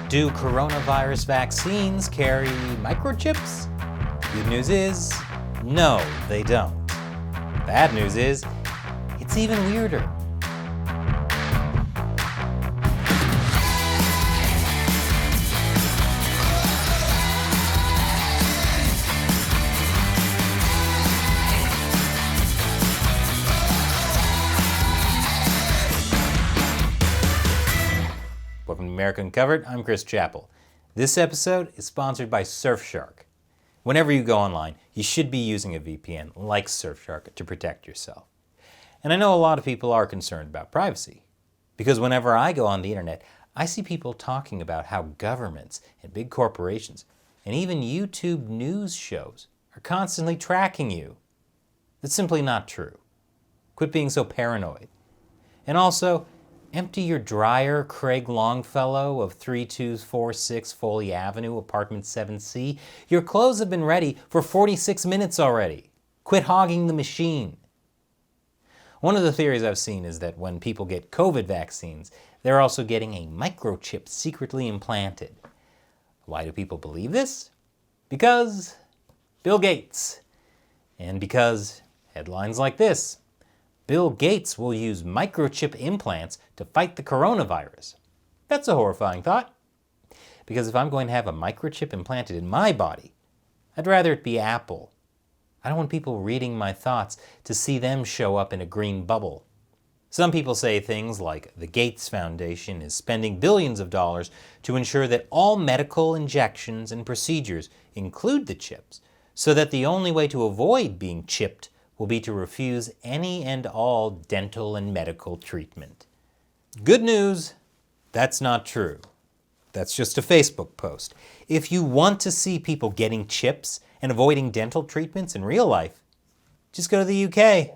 Do coronavirus vaccines carry microchips? Good news is, no, they don't. Bad news is, it's even weirder. Welcome to America Uncovered. I'm Chris Chappell. This episode is sponsored by Surfshark. Whenever you go online, you should be using a VPN like Surfshark to protect yourself. And I know a lot of people are concerned about privacy, because whenever I go on the internet, I see people talking about how governments and big corporations and even YouTube news shows are constantly tracking you. That's simply not true. Quit being so paranoid. And also, empty your dryer, Craig Longfellow of 3246 Foley Avenue, apartment 7C. Your clothes have been ready for 46 minutes already. Quit hogging the machine. One of the theories I've seen is that when people get COVID vaccines, they're also getting a microchip secretly implanted. Why do people believe this? Because Bill Gates. And because headlines like this. Bill Gates will use microchip implants to fight the coronavirus. That's a horrifying thought. Because if I'm going to have a microchip implanted in my body, I'd rather it be Apple. I don't want people reading my thoughts to see them show up in a green bubble. Some people say things like the Gates Foundation is spending billions of dollars to ensure that all medical injections and procedures include the chips, so that the only way to avoid being chipped will be to refuse any and all dental and medical treatment. Good news, that's not true. That's just a Facebook post. If you want to see people getting chips and avoiding dental treatments in real life, just go to the UK.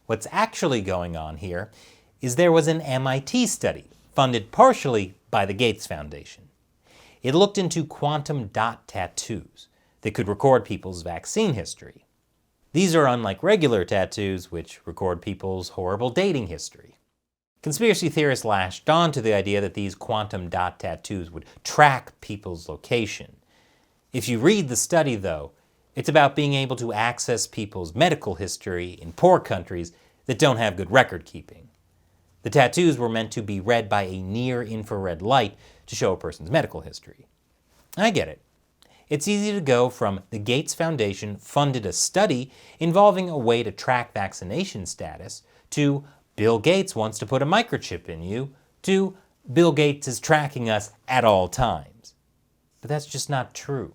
What's actually going on here is there was an MIT study funded partially by the Gates Foundation. It looked into quantum dot tattoos that could record people's vaccine history. These are unlike regular tattoos, which record people's horrible dating history. Conspiracy theorists latched on to the idea that these quantum dot tattoos would track people's location. If you read the study, though, it's about being able to access people's medical history in poor countries that don't have good record keeping. The tattoos were meant to be read by a near-infrared light to show a person's medical history. I get it. It's easy to go from the Gates Foundation funded a study involving a way to track vaccination status to Bill Gates wants to put a microchip in you to Bill Gates is tracking us at all times. But that's just not true.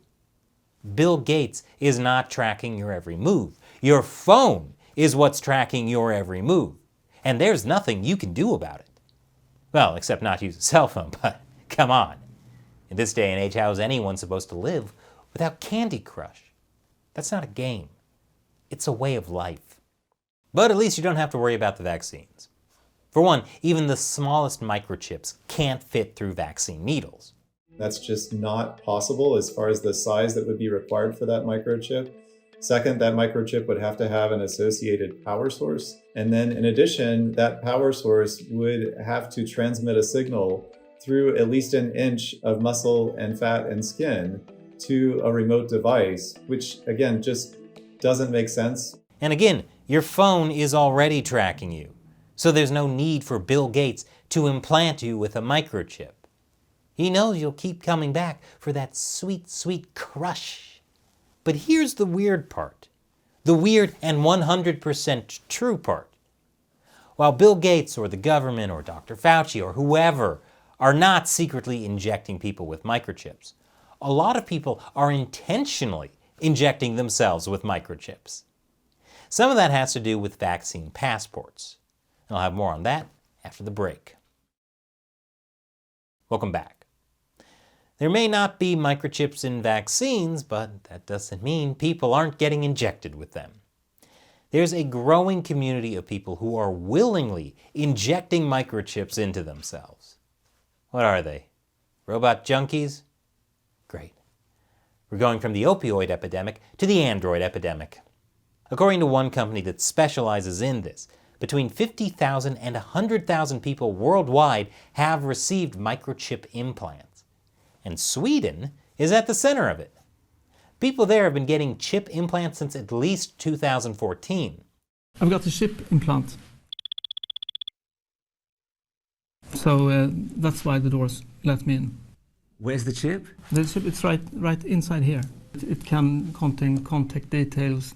Bill Gates is not tracking your every move. Your phone is what's tracking your every move. And there's nothing you can do about it. Well, except not use a cell phone, but come on. In this day and age, how is anyone supposed to live without Candy Crush? That's not a game. It's a way of life. But at least you don't have to worry about the vaccines. For one, even the smallest microchips can't fit through vaccine needles. That's just not possible as far as the size that would be required for that microchip. Second, that microchip would have to have an associated power source. And then in addition, that power source would have to transmit a signal through at least an inch of muscle and fat and skin to a remote device, which again, just doesn't make sense. And again, your phone is already tracking you, so there's no need for Bill Gates to implant you with a microchip. He knows you'll keep coming back for that sweet, sweet crush. But here's the weird part, the weird and 100% true part. While Bill Gates or the government or Dr. Fauci or whoever are not secretly injecting people with microchips, a lot of people are intentionally injecting themselves with microchips. Some of that has to do with vaccine passports. And I'll have more on that after the break. Welcome back. There may not be microchips in vaccines, but that doesn't mean people aren't getting injected with them. There's a growing community of people who are willingly injecting microchips into themselves. What are they? Robot junkies? Great. We're going from the opioid epidemic to the android epidemic. According to one company that specializes in this, between 50,000 and 100,000 people worldwide have received microchip implants. and Sweden is at the center of it. People there have been getting chip implants since at least 2014. I've got a chip implant. So that's why the doors let me in. Where's the chip? The chip is right inside here. It can contain contact details.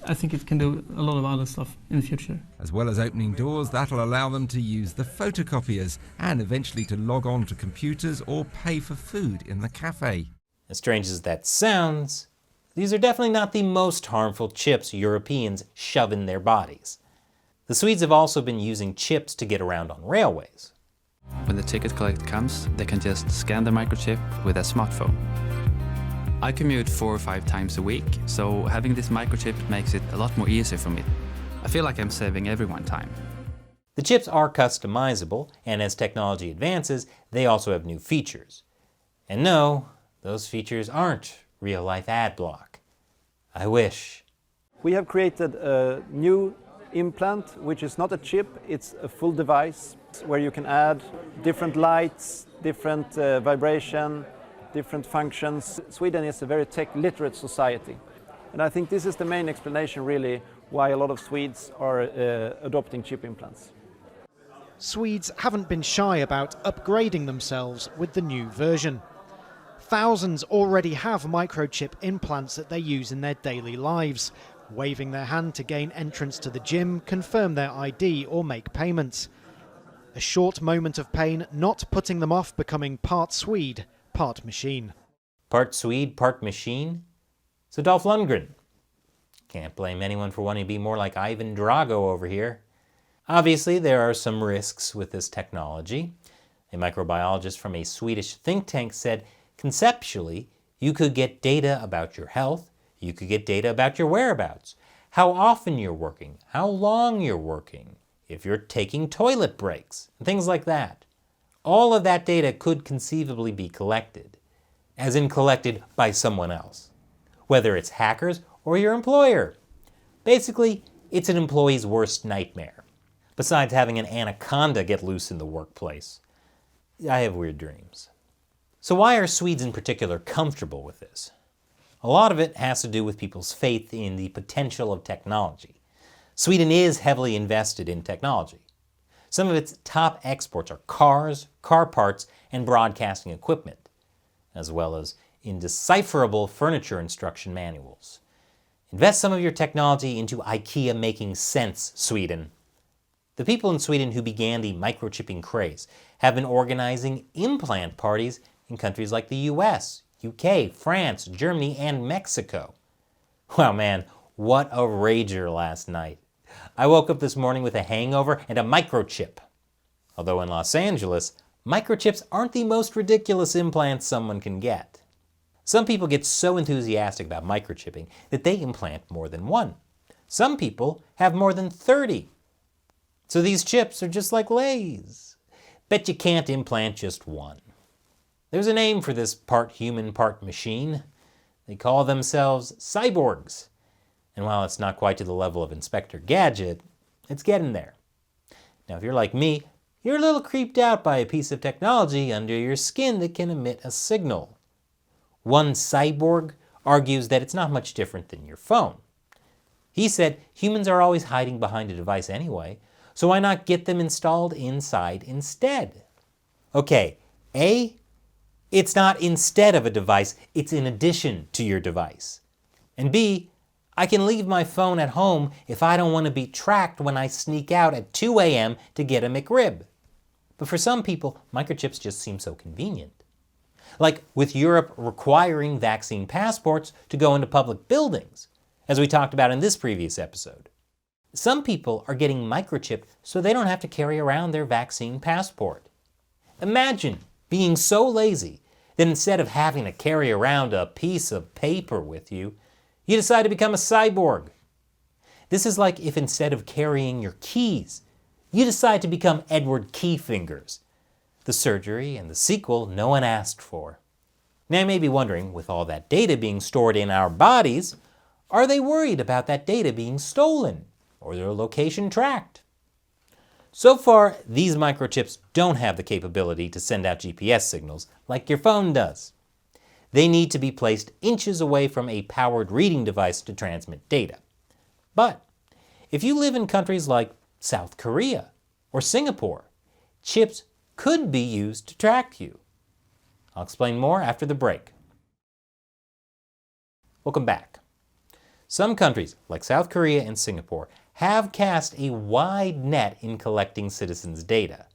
I think it can do a lot of other stuff in the future. As well as opening doors, that'll allow them to use the photocopiers and eventually to log on to computers or pay for food in the cafe. As strange as that sounds, these are definitely not the most harmful chips Europeans shove in their bodies. The Swedes have also been using chips to get around on railways. When the ticket collector comes, they can just scan the microchip with a smartphone. I commute 4 or 5 times a week, so having this microchip makes it a lot more easier for me. I feel like I'm saving everyone time. The chips are customizable, and as technology advances, they also have new features. And no, those features aren't real-life ad block. I wish. We have created a new implant, which is not a chip, it's a full device where you can add different lights, different vibration, different functions. Sweden is a very tech-literate society. And I think this is the main explanation, really, why a lot of Swedes are adopting chip implants. Swedes haven't been shy about upgrading themselves with the new version. Thousands already have microchip implants that they use in their daily lives, waving their hand to gain entrance to the gym, confirm their ID or make payments. A short moment of pain not putting them off becoming part Swede, part machine. Part Swede, part machine? So Dolph Lundgren. Can't blame anyone for wanting to be more like Ivan Drago over here. Obviously, there are some risks with this technology. A microbiologist from a Swedish think tank said, conceptually, you could get data about your health, you could get data about your whereabouts, how often you're working, how long you're working, if you're taking toilet breaks, and things like that. All of that data could conceivably be collected, as in collected by someone else, whether it's hackers or your employer. Basically, it's an employee's worst nightmare. Besides having an anaconda get loose in the workplace, I have weird dreams. So why are Swedes in particular comfortable with this? A lot of it has to do with people's faith in the potential of technology. Sweden is heavily invested in technology. Some of its top exports are cars, car parts, and broadcasting equipment, as well as indecipherable furniture instruction manuals. Invest some of your technology into IKEA making sense, Sweden. The people in Sweden who began the microchipping craze have been organizing implant parties in countries like the US, UK, France, Germany, and Mexico. Wow, man, what a rager last night. I woke up this morning with a hangover and a microchip. Although in Los Angeles, microchips aren't the most ridiculous implants someone can get. Some people get so enthusiastic about microchipping that they implant more than one. Some people have more than 30. So these chips are just like Lay's. Bet you can't implant just one. There's a name for this part human, part machine. They call themselves cyborgs. And while it's not quite to the level of Inspector Gadget, it's getting there. Now, if you're like me, you're a little creeped out by a piece of technology under your skin that can emit a signal. One cyborg argues that it's not much different than your phone. He said humans are always hiding behind a device anyway, so why not get them installed inside instead? Okay, A, it's not instead of a device, it's in addition to your device. And B, I can leave my phone at home if I don't want to be tracked when I sneak out at 2 a.m. to get a McRib. But for some people, microchips just seem so convenient. Like with Europe requiring vaccine passports to go into public buildings, as we talked about in this previous episode. Some people are getting microchipped so they don't have to carry around their vaccine passport. Imagine being so lazy that instead of having to carry around a piece of paper with you, you decide to become a cyborg. This is like if instead of carrying your keys, you decide to become Edward Keyfingers, the surgery and the sequel no one asked for. Now you may be wondering, with all that data being stored in our bodies, are they worried about that data being stolen or their location tracked? So far, these microchips don't have the capability to send out GPS signals like your phone does. They need to be placed inches away from a powered reading device to transmit data. But if you live in countries like South Korea or Singapore, chips could be used to track you. I'll explain more after the break. Welcome back. Some countries, like South Korea and Singapore, have cast a wide net in collecting citizens' data.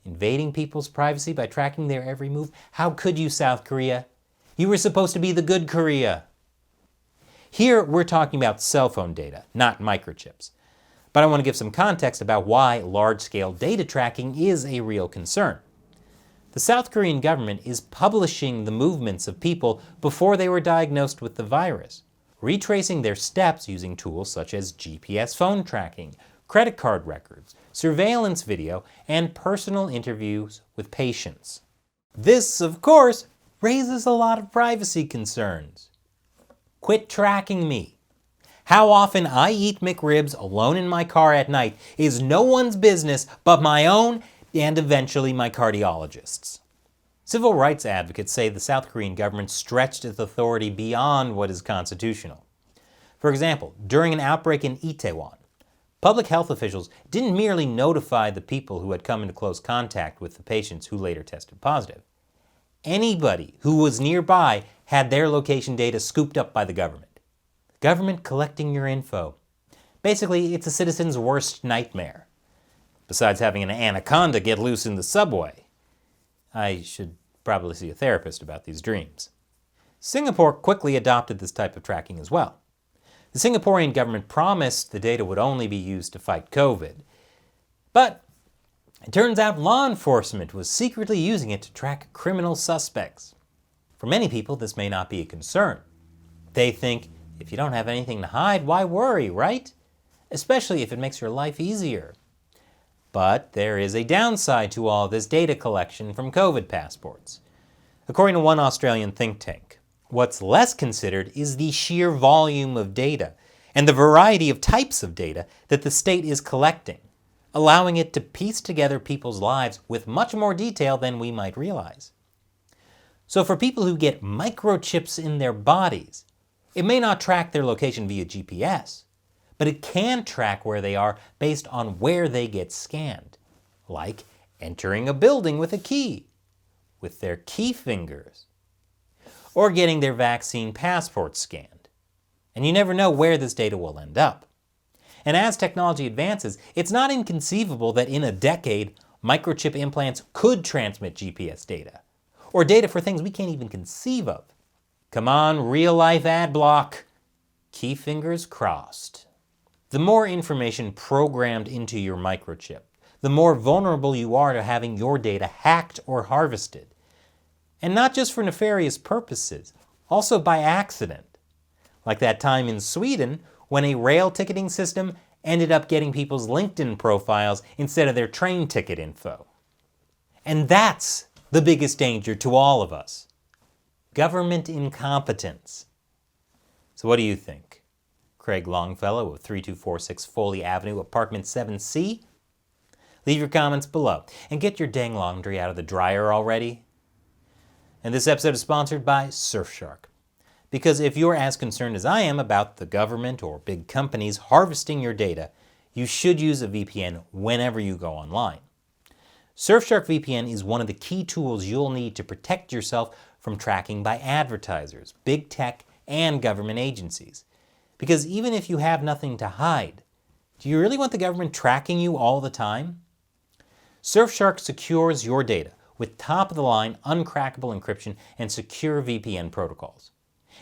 Invading people's privacy by tracking their every move? How could you, South Korea? You were supposed to be the good Korea. Here, we're talking about cell phone data, not microchips. But I want to give some context about why large-scale data tracking is a real concern. The South Korean government is publishing the movements of people before they were diagnosed with the virus, retracing their steps using tools such as GPS phone tracking, credit card records, surveillance video, and personal interviews with patients. This, of course, raises a lot of privacy concerns. Quit tracking me. How often I eat McRibs alone in my car at night is no one's business but my own and eventually my cardiologist's. Civil rights advocates say the South Korean government stretched its authority beyond what is constitutional. For example, during an outbreak in Itaewon, public health officials didn't merely notify the people who had come into close contact with the patients who later tested positive. Anybody who was nearby had their location data scooped up by the government. Government collecting your info. Basically, it's a citizen's worst nightmare. Besides having an anaconda get loose in the subway. I should probably see a therapist about these dreams. Singapore quickly adopted this type of tracking as well. The Singaporean government promised the data would only be used to fight COVID. But it turns out law enforcement was secretly using it to track criminal suspects. For many people, this may not be a concern. They think, if you don't have anything to hide, why worry, right? Especially if it makes your life easier. But there is a downside to all this data collection from COVID passports. According to one Australian think tank, what's less considered is the sheer volume of data and the variety of types of data that the state is collecting, allowing it to piece together people's lives with much more detail than we might realize. So for people who get microchips in their bodies, it may not track their location via GPS, but it can track where they are based on where they get scanned, like entering a building with a key, with their key fingers, or getting their vaccine passport scanned. And you never know where this data will end up. And as technology advances, it's not inconceivable that in a decade, microchip implants could transmit GPS data, or data for things we can't even conceive of. Come on, real-life ad block. Key fingers crossed. The more information programmed into your microchip, the more vulnerable you are to having your data hacked or harvested. And not just for nefarious purposes, also by accident. Like that time in Sweden when a rail ticketing system ended up getting people's LinkedIn profiles instead of their train ticket info. And that's the biggest danger to all of us. Government incompetence. So what do you think? Craig Longfellow of 3246 Foley Avenue, Apartment 7C? Leave your comments below and get your dang laundry out of the dryer already. And this episode is sponsored by Surfshark. Because if you're as concerned as I am about the government or big companies harvesting your data, you should use a VPN whenever you go online. Surfshark VPN is one of the key tools you'll need to protect yourself from tracking by advertisers, big tech, and government agencies. Because even if you have nothing to hide, do you really want the government tracking you all the time? Surfshark secures your data with top-of-the-line uncrackable encryption and secure VPN protocols.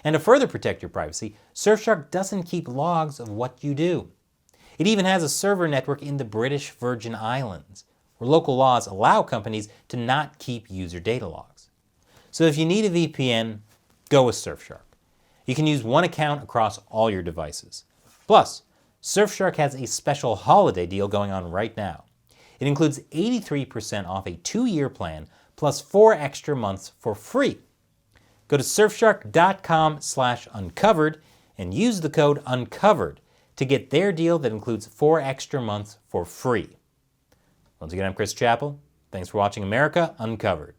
And to further protect your privacy, Surfshark doesn't keep logs of what you do. It even has a server network in the British Virgin Islands, where local laws allow companies to not keep user data logs. So if you need a VPN, go with Surfshark. You can use one account across all your devices. Plus, Surfshark has a special holiday deal going on right now. It includes 83% off a 2-year plan plus 4 extra months for free. Go to surfshark.com/uncovered and use the code UNCOVERED to get their deal that includes 4 extra months for free. Once again, I'm Chris Chappell. Thanks for watching America Uncovered.